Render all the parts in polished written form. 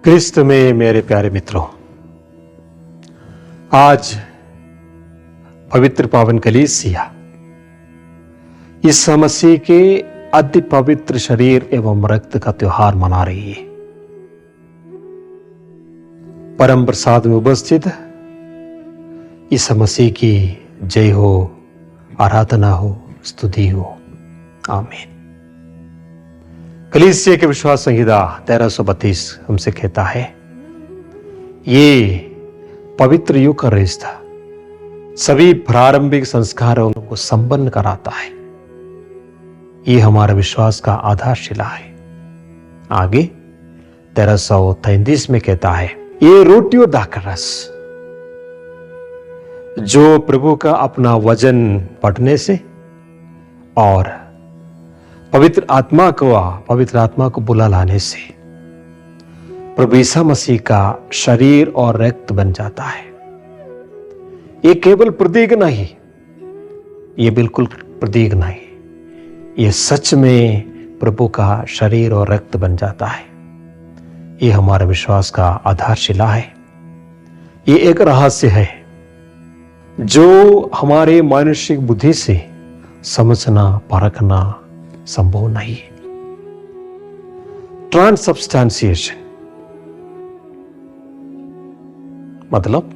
क्रिस्त में मेरे प्यारे मित्रों, आज पवित्र पावन कलीसिया ईसा मसीह के अति पवित्र शरीर एवं रक्त का त्योहार मना रही है। परम प्रसाद में उपस्थित ईसा मसीह की जय हो, आराधना हो, स्तुति हो। आमीन। कलीसिया के विश्वास संहिता 1332 हमसे कहता है, ये पवित्र युग का रिश्ता सभी प्रारंभिक संस्कारों को संपन्न कराता है। ये हमारे विश्वास का आधारशिला है। आगे 1333 में कहता है, ये रोटी और दाखरस जो प्रभु का अपना वचन पढ़ने से और पवित्र आत्मा को बुला लाने से प्रभु ईसा मसीह का शरीर और रक्त बन जाता है। ये केवल प्रतीक नहीं, ये बिल्कुल प्रतीक नहीं, ये सच में प्रभु का शरीर और रक्त बन जाता है। ये हमारे विश्वास का आधारशिला है। ये एक रहस्य है जो हमारे मानसिक बुद्धि से समझना, परखना संभव नहीं है। ट्रांसब्स्टेंशिएशन मतलब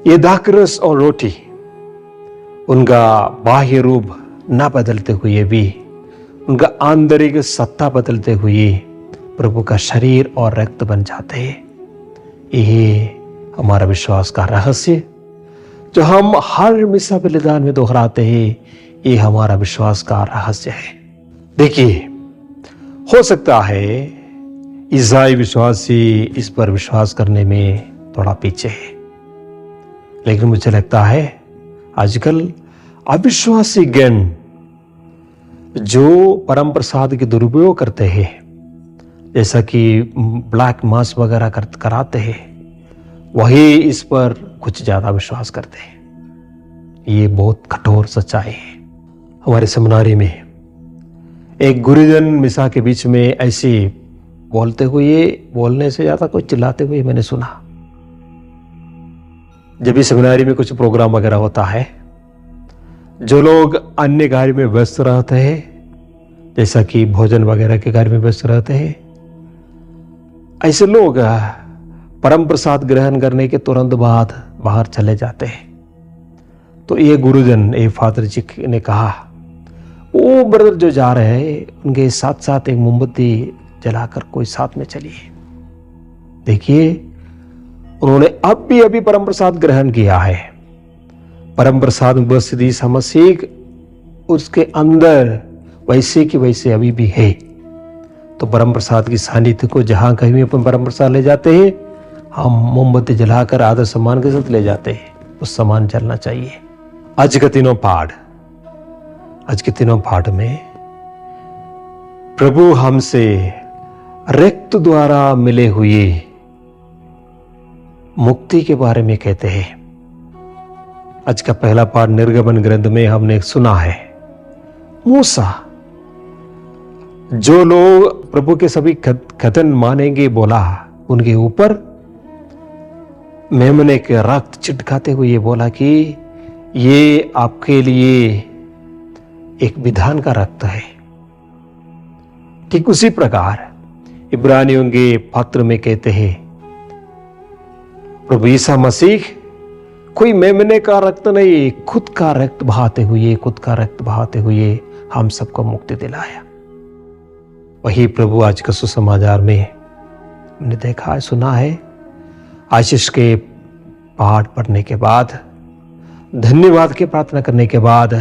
ये दाखरस और रोटी उनका बाह्य रूप न बदलते हुए भी उनका आंतरिक सत्ता बदलते हुए प्रभु का शरीर और रक्त बन जाते हैं। यही हमारा विश्वास का रहस्य जो हम हर मिसा बलिदान में दोहराते हैं। ये हमारा विश्वास का रहस्य है। देखिए, हो सकता है ईसाई विश्वासी इस पर विश्वास करने में थोड़ा पीछे है, लेकिन मुझे लगता है आजकल अविश्वासी गण जो परम प्रसाद के दुरुपयोग करते हैं, जैसा कि ब्लैक मास वगैरह कराते हैं, वही इस पर कुछ ज्यादा विश्वास करते हैं। ये बहुत कठोर सच्चाई है। हमारे सेमिनारी में एक गुरुजन मिसा के बीच में ऐसे बोलने से ज्यादा कुछ चिल्लाते हुए मैंने सुना। जब भी सेमिनारी में कुछ प्रोग्राम वगैरह होता है, जो लोग अन्य कार्य में व्यस्त रहते हैं, जैसा कि भोजन वगैरह के कार्य में व्यस्त रहते हैं, ऐसे लोग परम प्रसाद ग्रहण करने के तुरंत बाद बाहर चले जाते हैं। तो ये गुरुजन, ये फादर जी ने कहा, वो ब्रदर जो जा रहे हैं उनके साथ साथ एक मोमबत्ती जलाकर कोई साथ में चलिए। देखिए, उन्होंने अभी परम प्रसाद ग्रहण किया है। परम प्रसाद उपस्थित ईसा मसीह उसके अंदर वैसे की वैसे अभी भी है। तो परम प्रसाद की सानिध्य को जहां कहीं भी अपन परम प्रसाद ले जाते हैं, हम मोमबत्ती जलाकर आदर सम्मान के साथ ले जाते हैं। उस सम्मान चलना चाहिए। आज के तीनों पाठ में प्रभु हमसे रक्त द्वारा मिले हुए मुक्ति के बारे में कहते हैं। आज का पहला पाठ निर्गमन ग्रंथ में हमने सुना है, मूसा जो लोग प्रभु के सभी कथन मानेंगे बोला, उनके ऊपर मेमने के रक्त छिटकाते हुए बोला कि ये आपके लिए एक विधान का रक्त है। ठीक उसी प्रकार इब्रानियों के पत्र में कहते हैं, प्रभु ईसा मसीह कोई मेमने का रक्त नहीं, खुद का रक्त बहाते हुए हम सबको मुक्ति दिलाया। वही प्रभु आज का सुसमाचार में हमने देखा है, सुना है। आशीष के पाठ पढ़ने के बाद, धन्यवाद की प्रार्थना करने के बाद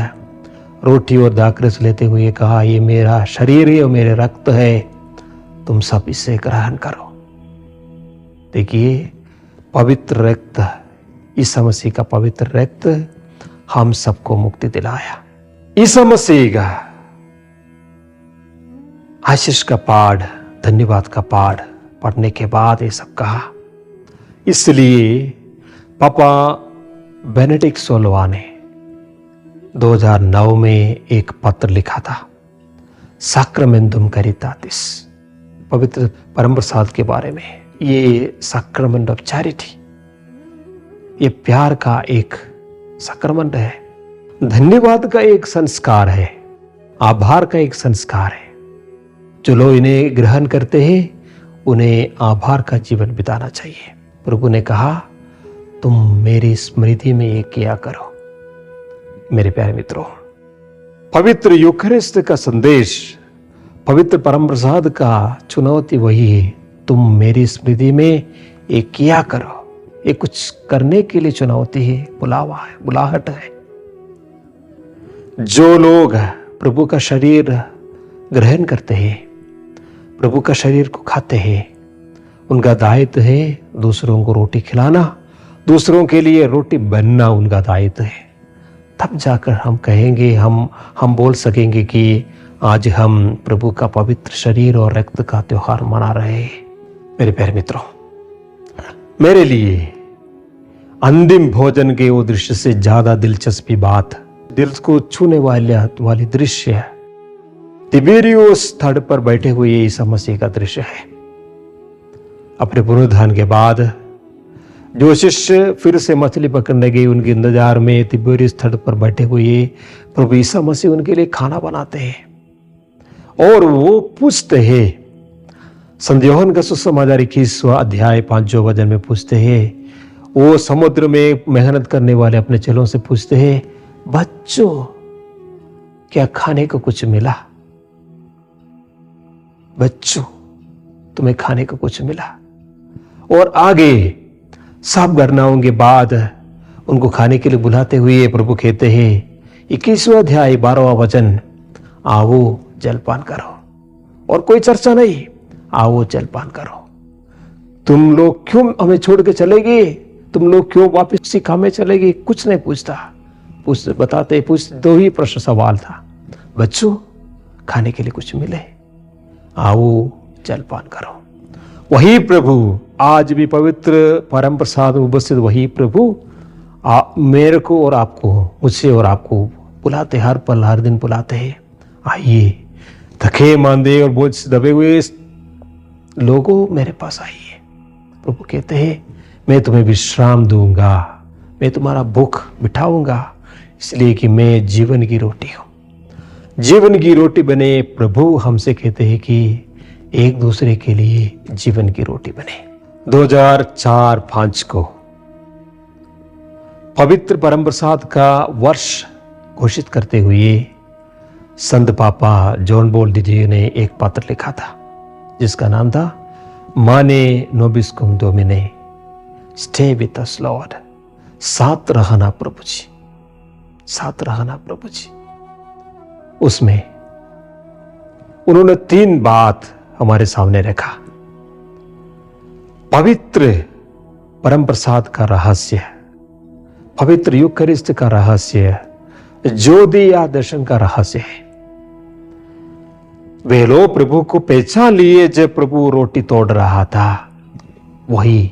रोटी और दाखरस लेते हुए कहा, ये मेरा शरीर है और मेरे रक्त है, तुम सब इसे ग्रहण करो। देखिए, पवित्र रक्त, ईसा मसीह का पवित्र रक्त हम सबको मुक्ति दिलाया। ईसा मसीह का आशीष का पाठ, धन्यवाद का पाठ पढ़ने के बाद ये सब कहा। इसलिए पापा बेनेडिक्ट 16वां ने 2009 में एक पत्र लिखा था, सैक्रमेंटुम कैरिताटिस, पवित्र परम प्रसाद के बारे में। ये सैक्रमेंट ऑफ चैरिटी, ये प्यार का एक सैक्रमेंट है, धन्यवाद का एक संस्कार है, आभार का एक संस्कार है। जो लोग इन्हें ग्रहण करते हैं उन्हें आभार का जीवन बिताना चाहिए। प्रभु ने कहा, तुम मेरी स्मृति में ये किया करो। मेरे प्यारे मित्रों, पवित्र यूखरिस्ट का संदेश, पवित्र परम प्रसाद का चुनौती वही है, तुम मेरी स्मृति में ये किया करो। ये कुछ करने के लिए चुनौती है, बुलावा है, बुलाहट है। जो लोग प्रभु का शरीर ग्रहण करते हैं, प्रभु का शरीर को खाते हैं, उनका दायित्व है दूसरों को रोटी खिलाना, दूसरों के लिए रोटी बनना उनका दायित्व है। तब जाकर हम कहेंगे, हम बोल सकेंगे कि आज हम प्रभु का पवित्र शरीर और रक्त का त्योहार मना रहे हैं। मेरे प्यारे मित्रों, मेरे लिए अंतिम भोजन के वो दृश्य से ज्यादा दिलचस्पी बात, दिल को छूने वाली दृश्य है, तिबेरियोस तट पर बैठे हुए यीशु मसीह का दृश्य है। अपने पुनरुत्थान के बाद जो शिष्य फिर से मछली पकड़ने गए, उनके इंतजार में तिबेरियोस तट पर बैठे हुए प्रभु यीशु मसीह उनके लिए खाना बनाते हैं और वो पूछते हैं, संत यूहन्ना का सुसमाचार 21वां अध्याय 5 वचन में पूछते हैं, वो समुद्र में मेहनत करने वाले अपने चेलों से पूछते हैं, बच्चों क्या खाने को कुछ मिला? बच्चों तुम्हें खाने को कुछ मिला? और आगे सब घटनाओं के बाद उनको खाने के लिए बुलाते हुए प्रभु कहते हैं 21वां अध्याय 12वां वचन, आओ जलपान करो। और कोई चर्चा नहीं, आओ जलपान करो। तुम लोग क्यों हमें छोड़ के चले गए? तुम लोग क्यों वापस उसी काम में चले गए? कुछ नहीं पूछता, बताते दो ही प्रश्न सवाल था, बच्चों खाने के लिए कुछ मिले? आओ जलपान करो। वही प्रभु आज भी पवित्र परम प्रसाद में उपस्थित वही प्रभु मेरे को और आपको, मुझसे और आपको बुलाते, हर पल हर दिन बुलाते हैं, आइए थके मांदे और बोझ से दबे हुए लोगों मेरे पास आइए। प्रभु कहते हैं, मैं तुम्हें विश्राम दूंगा, मैं तुम्हारा भूख मिटाऊंगा, इसलिए कि मैं जीवन की रोटी हूं। जीवन की रोटी बने। प्रभु हमसे कहते हैं कि एक दूसरे के लिए जीवन की रोटी बने। 2004-5 को पवित्र परम प्रसाद का वर्ष घोषित करते हुए संत पापा जॉन बोल जी ने एक पत्र लिखा था जिसका नाम था माने नोबिस्कुम डोमिने, स्टे विथ अस लॉर्ड। साथ रहना प्रभु जी, साथ रहना प्रभु जी। उसमें उन्होंने 3 बात हमारे सामने रखा। पवित्र परम प्रसाद का रहस्य, पवित्र यूखरिस्ट का रहस्य, ज्योति या दर्शन का रहस्य है। वे लोग प्रभु को पहचान लिए जब प्रभु रोटी तोड़ रहा था, वही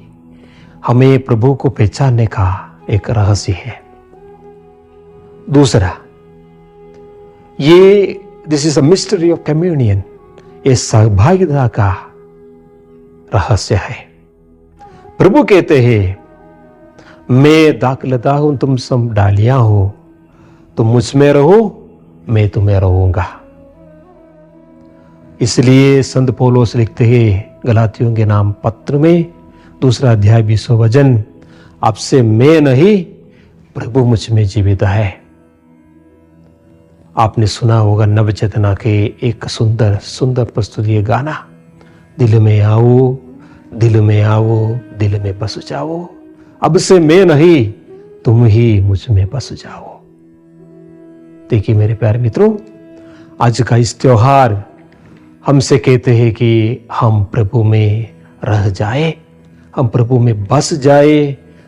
हमें प्रभु को पहचानने का एक रहस्य है। दूसरा, ये this is a mystery of communion, ये सहभागिता का रहस्य है। प्रभु कहते हैं, मैं दाखलता हूं, तुम सब डालियां हो, तुम मुझ में रहो, मैं तुम्हें रहूंगा। इसलिए संत पौलुस लिखते हैं गलातियों के नाम पत्र में 2 अध्याय 20वां वचन, अब से मैं नहीं प्रभु मुझ में जीवित है। आपने सुना होगा नव चेतना के एक सुंदर सुंदर प्रस्तुति गाना, दिल में आओ, दिल में आओ, दिल में बस जाओ, अब से मैं नहीं तुम ही मुझ में बस जाओ। देखिए मेरे प्यारे मित्रों, आज का इस त्योहार हमसे कहते हैं कि हम प्रभु में रह जाए, हम प्रभु में बस जाए,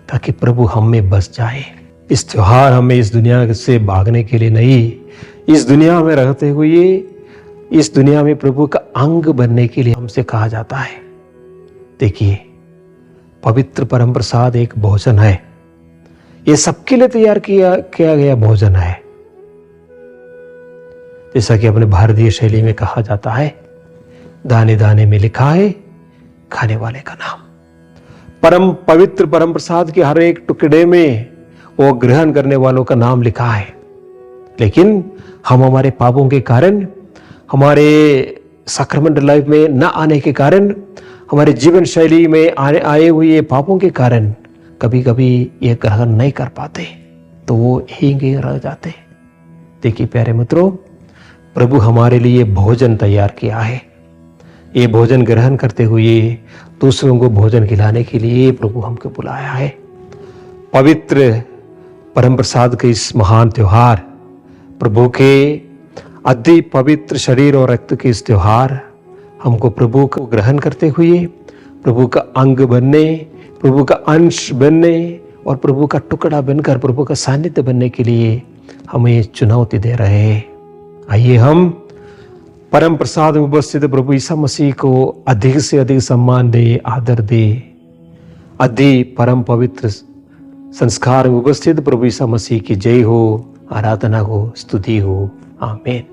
ताकि प्रभु हम में बस जाए। इस त्योहार हमें इस दुनिया से भागने के लिए नहीं, इस दुनिया में रहते हुए इस दुनिया में प्रभु का अंग बनने के लिए हमसे कहा जाता है। देखिए, पवित्र परम प्रसाद एक भोजन है, ये सबके लिए तैयार किया गया भोजन है। जैसा कि अपने भारतीय शैली में कहा जाता है, दाने दाने में लिखा है खाने वाले का नाम। परम पवित्र परम प्रसाद के हर एक टुकड़े में वो ग्रहण करने वालों का नाम लिखा है। लेकिन हम हमारे पापों के कारण, हमारे सैक्रामेंटल लाइफ में न आने के कारण, हमारे जीवन शैली में आए हुए पापों के कारण कभी कभी ये ग्रहण नहीं कर पाते, तो वो हींगे रह जाते। देखिए प्यारे मित्रों, प्रभु हमारे लिए भोजन तैयार किया है। ये भोजन ग्रहण करते हुए दूसरों को भोजन खिलाने के लिए प्रभु हमको बुलाया है। पवित्र परम प्रसाद के इस महान त्योहार, प्रभु के अति पवित्र शरीर और रक्त के इस त्योहार, हमको प्रभु को ग्रहण करते हुए प्रभु का अंग बनने, प्रभु का अंश बनने और प्रभु का टुकड़ा बनकर प्रभु का सानिध्य बनने के लिए हमें चुनौती दे रहे हैं। आइए हम परम प्रसाद में उपस्थित प्रभु ईसा मसीह को अधिक से अधिक सम्मान दे, आदर दे। अति परम पवित्र संस्कार में उपस्थित प्रभु ईसा मसीह की जय हो, आराधना हो, स्तुति हो। आमीन।